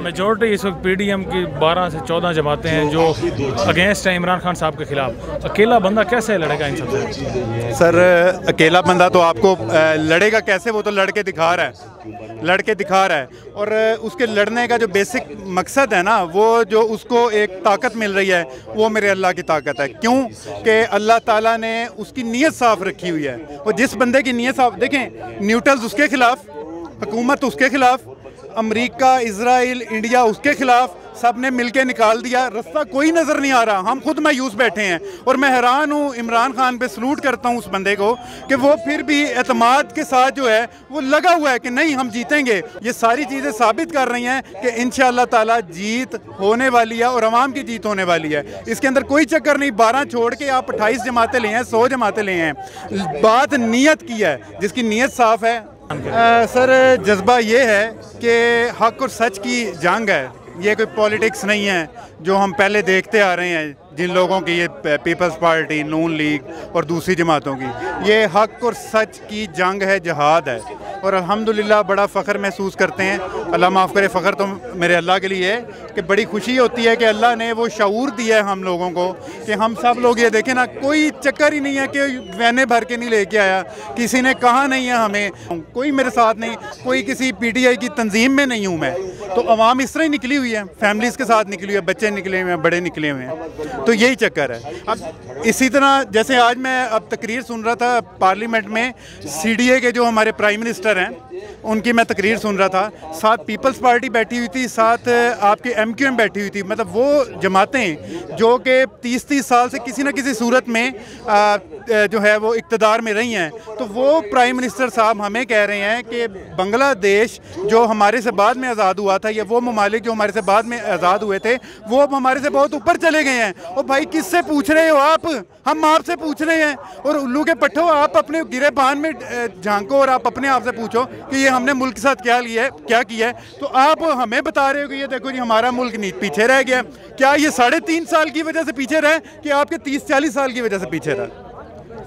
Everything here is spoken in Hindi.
मेजॉरिटी इस वक्त पीडीएम की 12 से 14 जमातें हैं जो अगेंस्ट है इमरान खान साहब के खिलाफ। अकेला बंदा कैसे लड़ेगा इन सबसे? सर अकेला बंदा तो आपको लड़ेगा कैसे, वो तो लड़के दिखा रहा है और उसके लड़ने का जो बेसिक मकसद है ना, वो जो उसको एक ताकत मिल रही है वो मेरे अल्लाह की ताकत है। क्यों कि अल्लाह ताला ने उसकी नीयत साफ़ रखी हुई है। और जिस बंदे की नीयत साफ़, देखें न्यूट्रल्स उसके खिलाफ, हुकूमत उसके खिलाफ, अमेरिका, इजराइल, इंडिया उसके खिलाफ, सब ने मिलके निकाल दिया। रास्ता कोई नज़र नहीं आ रहा, हम खुद मायूस बैठे हैं। और मैं हैरान हूँ, इमरान खान पे सलूट करता हूँ उस बंदे को कि वो फिर भी एतमाद के साथ जो है वो लगा हुआ है कि नहीं हम जीतेंगे। ये सारी चीज़ें साबित कर रही हैं कि इंशाअल्लाह ताला जीत होने वाली है और अवाम की जीत होने वाली है। इसके अंदर कोई चक्कर नहीं। 12 छोड़ के आप 28 जमातें ले हैं, 100 जमातें ले हैं, बात नीयत की है। जिसकी नीयत साफ़ है सर, जज्बा ये है कि हक और सच की जंग है। ये कोई पॉलिटिक्स नहीं है जो हम पहले देखते आ रहे हैं, जिन लोगों की ये पीपल्स पार्टी, नून लीग और दूसरी जमातों की। ये हक और सच की जंग है, जहाद है। और अल्हम्दुलिल्लाह बड़ा फ़ख्र महसूस करते हैं। अल्लाह माफ़ करे, फ़ख्र तो मेरे अल्लाह के लिए है कि बड़ी खुशी होती है कि अल्लाह ने वो शऊर दिया है हम लोगों को कि हम सब लोग ये देखें ना, कोई चक्कर ही नहीं है कि वैने भर के नहीं लेके आया, किसी ने कहा नहीं है हमें, कोई मेरे साथ नहीं, कोई किसी PTI की तंजीम में नहीं हूँ मैं। तो अवाम इस तरह ही निकली हुई है, फैमिलीज़ के साथ निकली हुई है, बच्चे निकले हुए हैं, बड़े निकले हुए हैं। तो यही चक्कर है। अब इसी तरह जैसे आज मैं अब तकरीर सुन रहा था पार्लियामेंट में, CDA के जो हमारे प्राइम मिनिस्टर हैं उनकी मैं तकरीर सुन रहा था, साथ पीपल्स पार्टी बैठी हुई थी, साथ आपकी MQM बैठी हुई थी। मतलब वो जमातें जो कि 30-30 साल से किसी न किसी सूरत में जो है वो इक़्तिदार में रही हैं। तो वो प्राइम मिनिस्टर साहब हमें कह रहे हैं कि बांग्लादेश जो हमारे से बाद में आज़ाद हुआ था, या वो ममालिक जो हमारे से बाद में आज़ाद हुए थे, वो अब हमारे से बहुत ऊपर चले गए हैं। और भाई किससे पूछ रहे हो आप? हम आपसे पूछ रहे हैं। और उल्लू के पट्टो, आप अपने गिरेबान में झांको और आप अपने आप से पूछो कि ये हमने मुल्क के साथ क्या किया है। तो आप हमें बता रहे हो कि ये देखो जी हमारा मुल्क पीछे रह गया। क्या ये 3.5 साल की वजह से पीछे रहे कि आपके 30-40 साल की वजह से पीछे रहा?